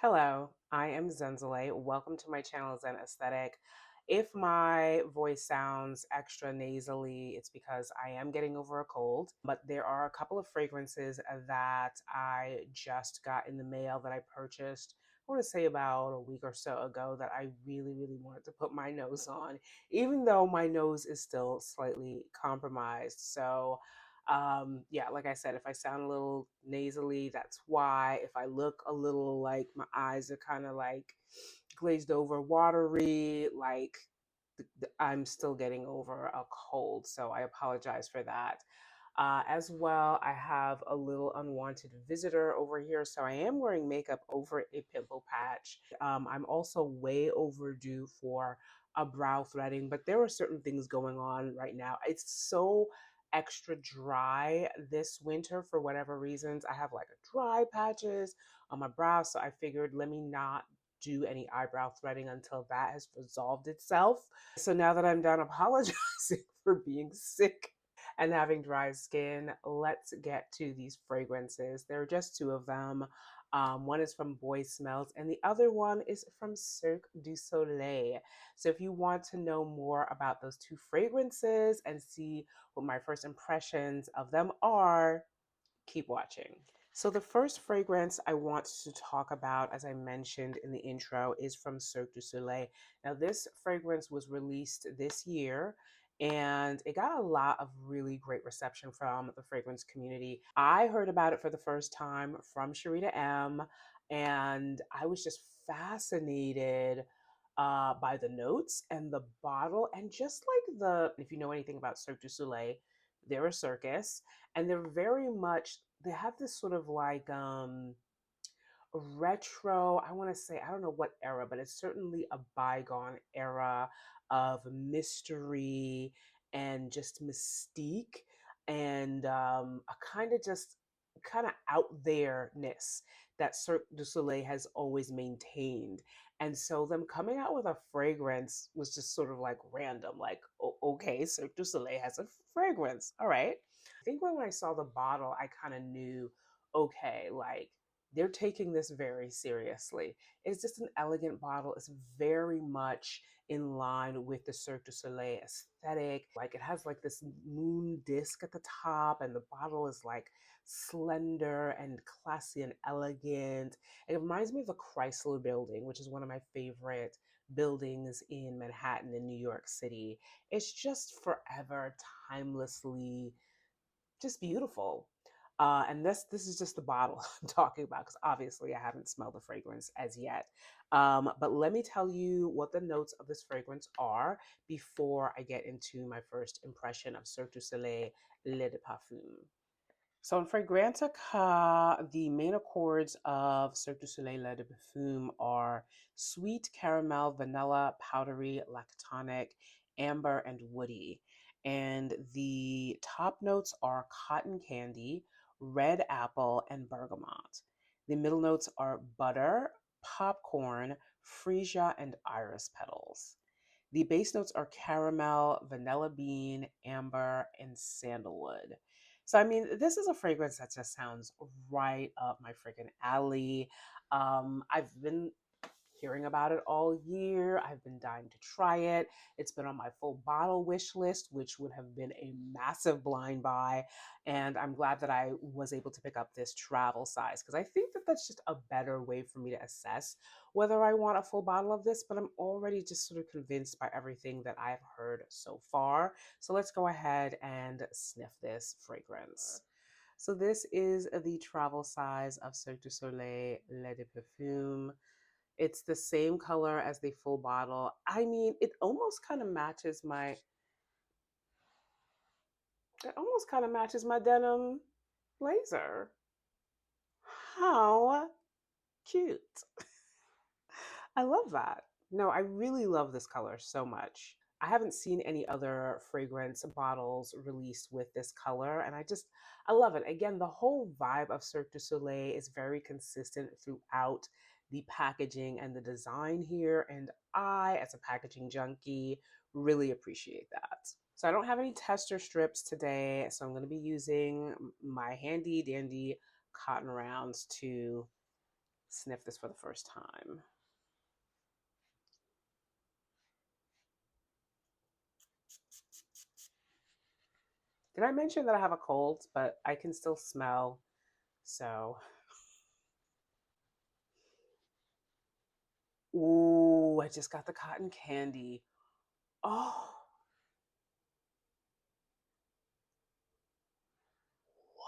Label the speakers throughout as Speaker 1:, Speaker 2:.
Speaker 1: Hello, I am Zenzele. Welcome to my channel, Zen Aesthetic. If my voice sounds extra nasally, it's because I am getting over a cold. But there are a couple of fragrances that I just got in the mail that I purchased, I want to say about a week or so ago, that I really wanted to put my nose on, even though my nose is still slightly compromised. Yeah, like I said, if I sound a little nasally, that's why. If I look a little like my eyes are kind of like glazed over, watery, like I'm still getting over a cold. So I apologize for that. As well, I have a little unwanted visitor over here, so I am wearing makeup over a pimple patch. I'm also way overdue for a brow threading, but there are certain things going on right now. It's so extra dry this winter for whatever reasons. I have like a dry patches on my brow, so I figured let me not do any eyebrow threading until that has resolved itself. So now that I'm done apologizing for being sick and having dry skin, let's get to these fragrances. There are just two of them. One is from Boy Smells, and the other one is from Cirque du Soleil. So if you want to know more about those two fragrances and see what my first impressions of them are, keep watching. So the first fragrance I want to talk about, as I mentioned in the intro, is from Cirque du Soleil. Now, this fragrance was released this year and it got a lot of really great reception from the fragrance community. I heard about it for the first time from Sharita M, and I was just fascinated by the notes and the bottle, and just like if you know anything about Cirque du Soleil, they're a circus, and they're very much, they have this sort of like retro, I want to say, I don't know what era, but it's certainly a bygone era of mystery and just mystique, and a kind of out there-ness that Cirque du Soleil has always maintained. And so them coming out with a fragrance was just sort of like random, like, okay, Cirque du Soleil has a fragrance. All right. I think when I saw the bottle, I kind of knew, okay, like they're taking this very seriously. It's just an elegant bottle. It's very much in line with the Cirque du Soleil aesthetic. Like it has like this moon disc at the top, and the bottle is like slender and classy and elegant. It reminds me of the Chrysler Building, which is one of my favorite buildings in Manhattan in New York City. It's just forever timelessly just beautiful. And this is just the bottle I'm talking about, because obviously I haven't smelled the fragrance as yet. But let me tell you what the notes of this fragrance are before I get into my first impression of Cirque du Soleil Le de Parfum. So in Fragrantica, the main accords of Cirque du Soleil Le de Parfum are sweet, caramel, vanilla, powdery, lactonic, amber, and woody. And the top notes are cotton candy, red apple, and bergamot. The middle notes are butter, popcorn, freesia, and iris petals. The base notes are caramel, vanilla bean, amber, and sandalwood. So, I mean, this is a fragrance that just sounds right up my freaking alley. I've been hearing about it all year. I've been dying to try it. It's been on my full bottle wish list, which would have been a massive blind buy. And I'm glad that I was able to pick up this travel size, because I think that that's just a better way for me to assess whether I want a full bottle of this. But I'm already just sort of convinced by everything that I've heard so far. So let's go ahead and sniff this fragrance. So this is the travel size of Cirque du Soleil Le de Parfum. It's the same color as the full bottle. I mean, it almost kind of matches my denim blazer. How cute. I love that. No, I really love this color so much. I haven't seen any other fragrance bottles released with this color, and I love it. Again, the whole vibe of Cirque du Soleil is very consistent throughout the packaging and the design here, and I, as a packaging junkie, really appreciate that. So I don't have any tester strips today, so I'm going to be using my handy dandy cotton rounds to sniff this for the first time. Did I mention that I have a cold, but I can still smell? So, ooh, I just got the cotton candy. Oh, wow.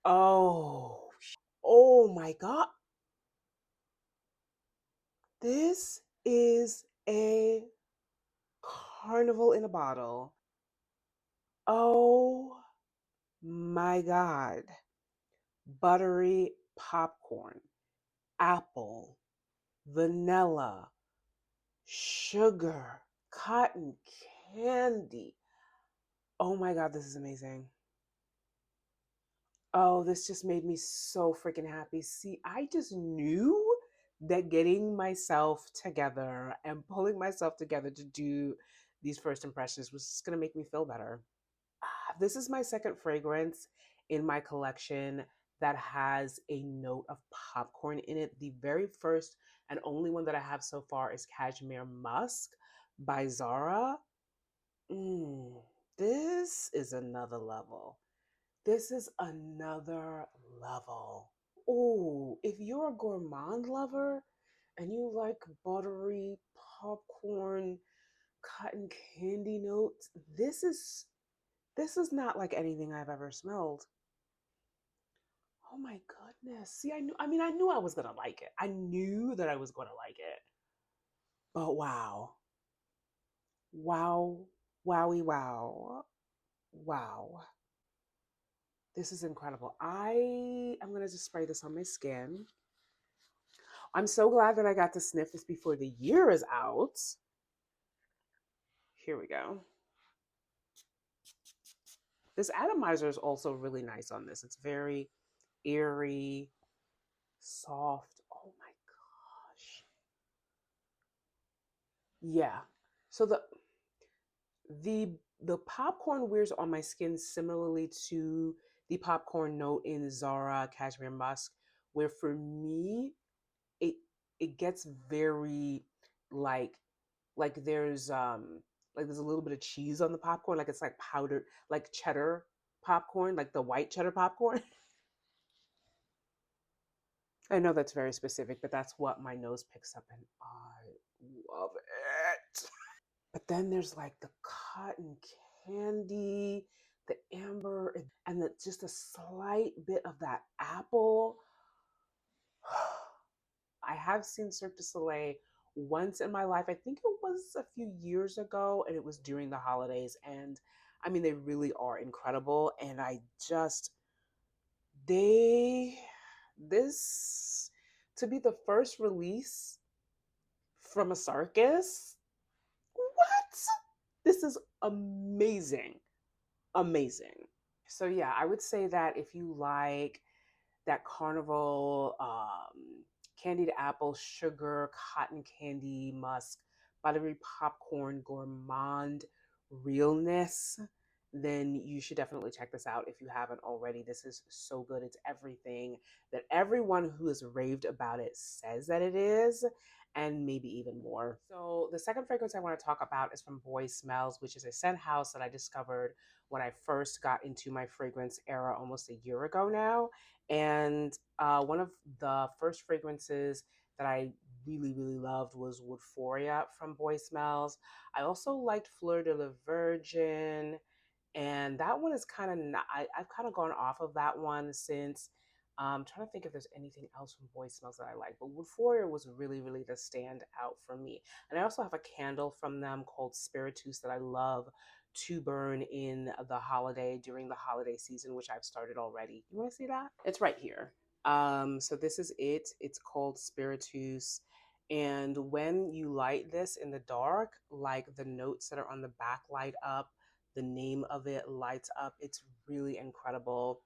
Speaker 1: Oh, oh my God. This is a carnival in a bottle. Oh my God. Buttery popcorn, apple, vanilla, sugar, cotton candy. Oh my God, this is amazing. Oh, this just made me so freaking happy. See, I just knew that getting myself together and pulling myself together to do these first impressions was just going to make me feel better. This is my second fragrance in my collection that has a note of popcorn in it. The very first and only one that I have so far is Cashmere Musk by Zara. Mm, this is another level. This is another level. Oh, if you're a gourmand lover and you like buttery popcorn, cotton candy notes, this is not like anything I've ever smelled. Oh my goodness. See, I knew I was gonna like it. I knew that I was gonna like it. But wow. Wow. Wowie wow. Wow. This is incredible. I'm gonna just spray this on my skin. I'm so glad that I got to sniff this before the year is out. Here we go. This atomizer is also really nice on this. It's very airy, soft. Oh my gosh. Yeah. So the the popcorn wears on my skin similarly to the popcorn note in Zara Cashmere Musk, where for me it it gets very like like there's um there's a little bit of cheese on the popcorn, like it's like powdered like cheddar popcorn, like the white cheddar popcorn. I know that's very specific, but that's what my nose picks up and I love it. But then there's like the cotton candy, the amber, and just a slight bit of that apple. I have seen Cirque du Soleil once in my life. I think it was a few years ago, and it was during the holidays. And I mean, they really are incredible. And they, this, to be the first release from a circus, what? This is amazing. Amazing. So, yeah, I would say that if you like that carnival candied apple, sugar, cotton candy, musk, buttery popcorn, gourmand realness, then you should definitely check this out if you haven't already. This is so good. It's everything that everyone who has raved about it says that it is, and maybe even more. So, the second fragrance I want to talk about is from Boy Smells, which is a scent house that I discovered when I first got into my fragrance era almost a year ago now. And one of the first fragrances that I really, really loved was Woodphoria from Boy Smells. I also liked Fleur de la Virgin, and that one is kind of not, I've kind of gone off of that one since. I'm trying to think if there's anything else from Boy Smells that I like, but Woodphoria was really, really the stand out for me. And I also have a candle from them called Spiritus that I love to burn in the holiday during the holiday season, which I've started already. You want to see that? It's right here. So this is it. It's called Spiritus. And when you light this in the dark, like the notes that are on the back light up, the name of it lights up. It's really incredible.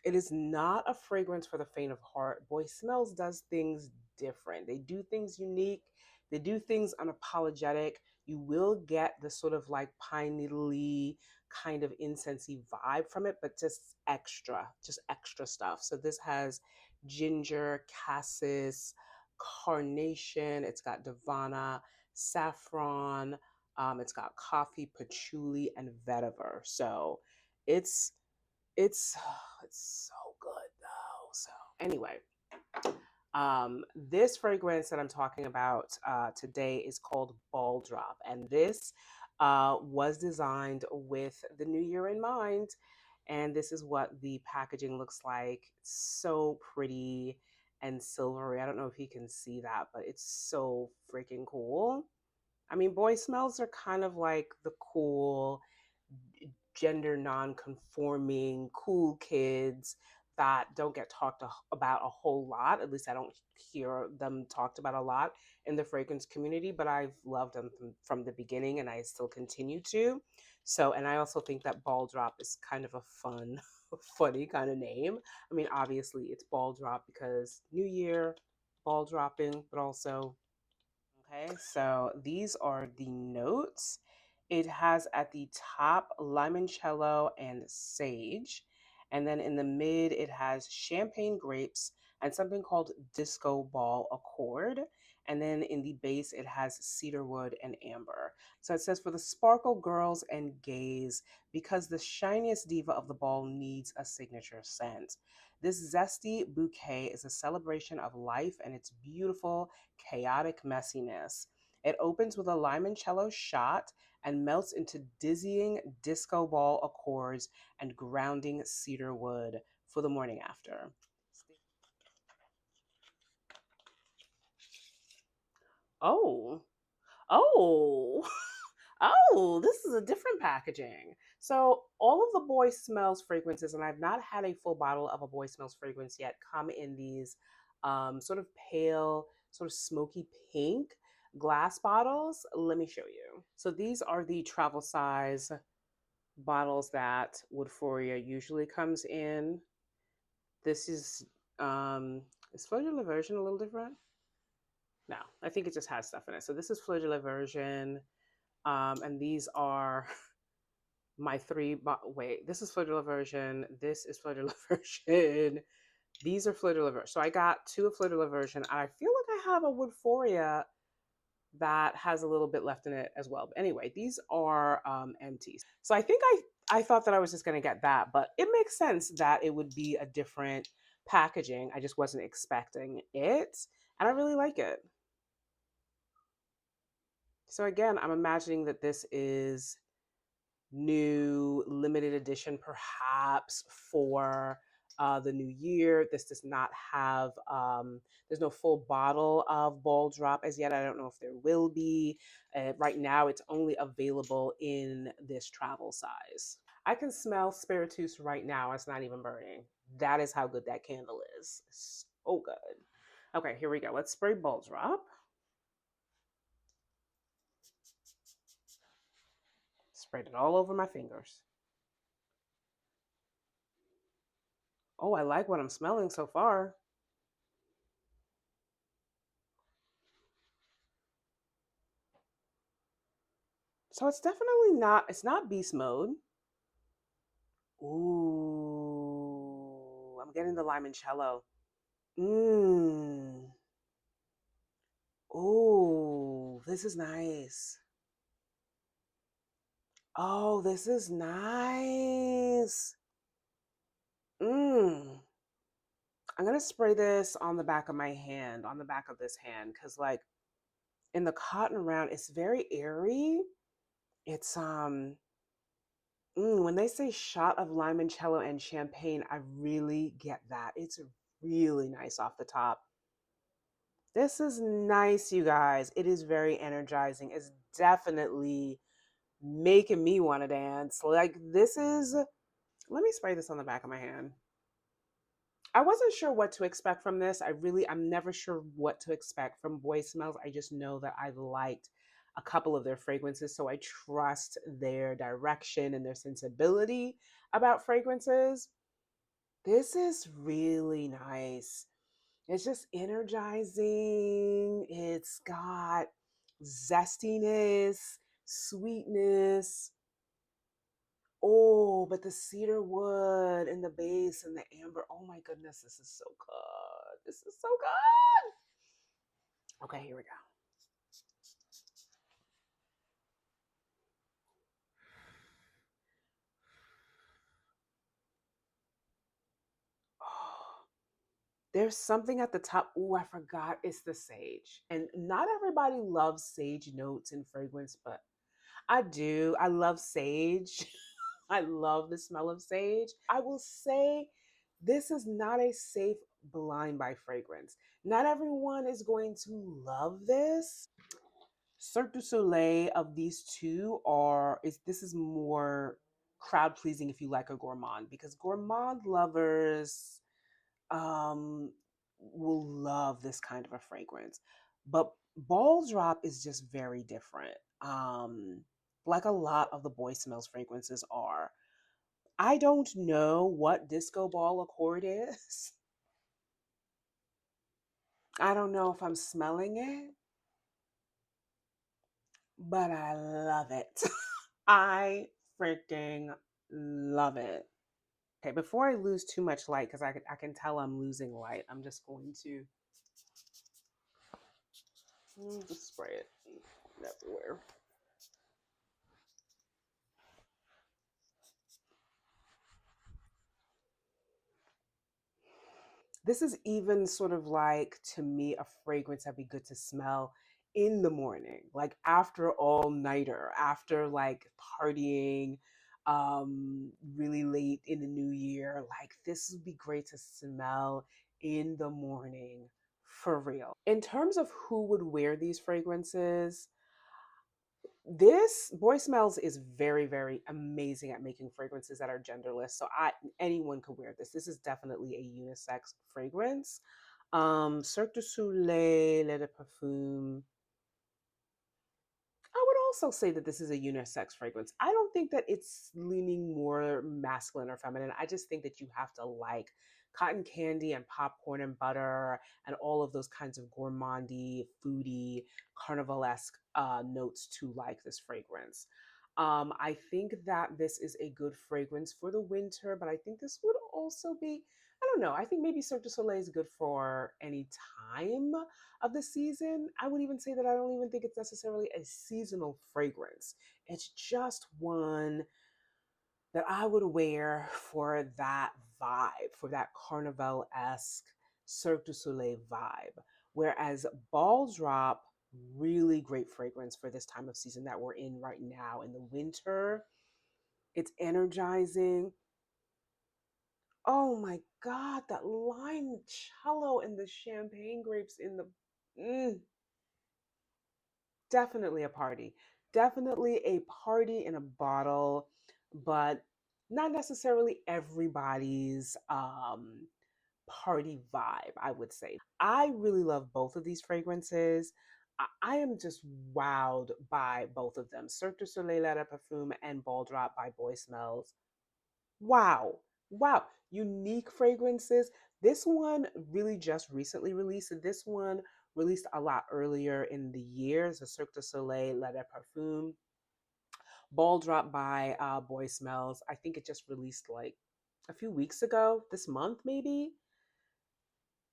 Speaker 1: It is not a fragrance for the faint of heart. Boy Smells does things different. They do things unique. They do things unapologetic. You will get the sort of like pine needly, kind of incensey vibe from it, but just extra stuff. So this has ginger, cassis, carnation, it's got divana, saffron, it's got coffee, patchouli, and vetiver. So it's it's it's so good though. So anyway, this fragrance that I'm talking about today is called Ball Drop, and this was designed with the new year in mind. And this is what the packaging looks like. It's so pretty and silvery. I don't know if you can see that, but it's so freaking cool. I mean, boy smells are kind of like the cool, gender non-conforming, cool kids that don't get talked about a whole lot. At least I don't hear them talked about a lot in the fragrance community, but I've loved them from the beginning and I still continue to. So, and I also think that Ball Drop is kind of a fun, funny kind of name. I mean, obviously it's Ball Drop because New Year, ball dropping, but also okay, so these are the notes. It has at the top limoncello and sage. And then in the mid, it has champagne grapes and something called disco ball accord. And then in the base, it has cedarwood and amber. So it says for the sparkle girls and gays, because the shiniest diva of the ball needs a signature scent. This zesty bouquet is a celebration of life and its beautiful chaotic messiness. It opens with a limoncello shot and melts into dizzying disco ball accords and grounding cedar wood for the morning after. Oh, oh, oh, this is a different packaging. So, all of the Boy Smells fragrances, and I've not had a full bottle of a Boy Smells fragrance yet, come in these sort of pale, sort of smoky pink glass bottles. Let me show you. So, these are the travel size bottles that Woodforia usually comes in. This is Fleur de la Version a little different? No, I think it just has stuff in it. So, this is Fleur de la Version. And these are my three. Wait, this is Fleur de la Version. This is Fleur de la Version. These are Fleur de la Version. So I got two of Fleur de la Version. And I feel like I have a Woodforia that has a little bit left in it as well. But anyway, these are empties. So I think I thought that I was just going to get that, but it makes sense that it would be a different packaging. I just wasn't expecting it, and I really like it. So again, I'm imagining that this is new limited edition perhaps for the new year. This does not have there's no full bottle of Ball Drop as yet. I don't know if there will be. Right now it's only available in this travel size. I can smell spiritus right now. It's not even burning. That is how good that candle is. So good. Okay, here we go. Let's spray Ball Drop. Sprayed it all over my fingers. Oh, I like what I'm smelling so far. So it's definitely not, it's not beast mode. Ooh, I'm getting the limoncello. Mmm. Ooh, this is nice. Oh, this is nice. Mmm. I'm gonna spray this on the back of my hand, on the back of this hand, because like in the cotton round, it's very airy. It's when they say shot of limoncello and champagne, I really get that. It's really nice off the top. This is nice, you guys. It is very energizing. It's definitely making me want to dance. Like, this is, let me spray this on the back of my hand. I wasn't sure what to expect from this. I'm never sure what to expect from Boy Smells. I just know that I've liked a couple of their fragrances, so I trust their direction and their sensibility about fragrances. This is really nice. It's just energizing. It's got zestiness, sweetness. Oh, but the cedar wood and the base and the amber. Oh my goodness, this is so good. This is so good. Okay, here we go. Oh, there's something at the top. Oh, I forgot. It's the sage. And not everybody loves sage notes in fragrance, but I do. I love sage. I love the smell of sage. I will say this is not a safe blind buy fragrance. Not everyone is going to love this. Cirque du Soleil of these two are is this is more crowd pleasing if you like a gourmand, because gourmand lovers will love this kind of a fragrance. But Ball Drop is just very different. Like a lot of the Boy Smells fragrances are. I don't know what Disco Ball Accord is. I don't know if I'm smelling it, but I love it. I freaking love it. Okay, before I lose too much light, because I can tell I'm losing light, I'm just going to just spray it everywhere. This is even sort of like, to me, a fragrance that'd be good to smell in the morning, like after all nighter, after like partying really late in the new year. Like this would be great to smell in the morning for real. In terms of who would wear these fragrances, this Boy Smells is very, very amazing at making fragrances that are genderless. So anyone could wear this. This is definitely a unisex fragrance. Cirque du Soleil, Let de Parfum. I would also say that this is a unisex fragrance. I don't think that it's leaning more masculine or feminine. I just think that you have to like cotton candy and popcorn and butter and all of those kinds of gourmandy, foodie, carnivalesque notes to like this fragrance. I think that this is a good fragrance for the winter, but I think this would also be, I don't know, I think maybe Cirque du Soleil is good for any time of the season. I would even say that I don't even think it's necessarily a seasonal fragrance. It's just one that I would wear for that vibe, for that carnival esque Cirque du Soleil vibe. Whereas Ball Drop, really great fragrance for this time of season that we're in right now in the winter. It's energizing. Oh my God, that limoncello and the champagne grapes in the. Mm, definitely a party. Definitely a party in a bottle, but not necessarily everybody's party vibe, I would say. I really love both of these fragrances. I am just wowed by both of them. Cirque du Soleil La Parfum and Ball Drop by Boy Smells. Wow. Wow. Unique fragrances. This one really just recently released. This one released a lot earlier in the year. The Cirque du Soleil La Parfum. Ball Drop by Boy Smells. I think it just released like a few weeks ago, this month maybe.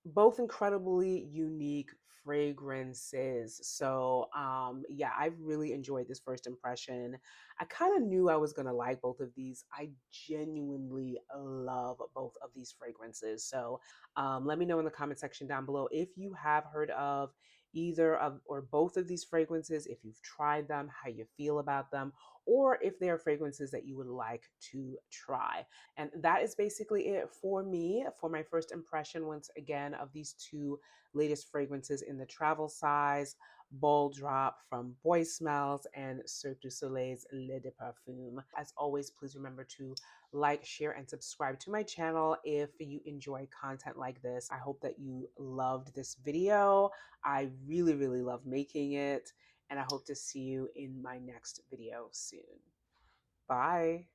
Speaker 1: Both incredibly unique fragrances. So yeah, I've really enjoyed this first impression. I kind of knew I was going to like both of these. I genuinely love both of these fragrances. So let me know in the comment section down below if you have heard of either of or both of these fragrances, if you've tried them, how you feel about them, or if they are fragrances that you would like to try. And that is basically it for me for my first impression, once again, of these two latest fragrances in the travel size, Ball Drop from Boy Smells and Cirque du Soleil's Le de Parfum. As always, please remember to like, share, and subscribe to my channel if you enjoy content like this. I hope that you loved this video. I really, really love making it, and I hope to see you in my next video soon. Bye.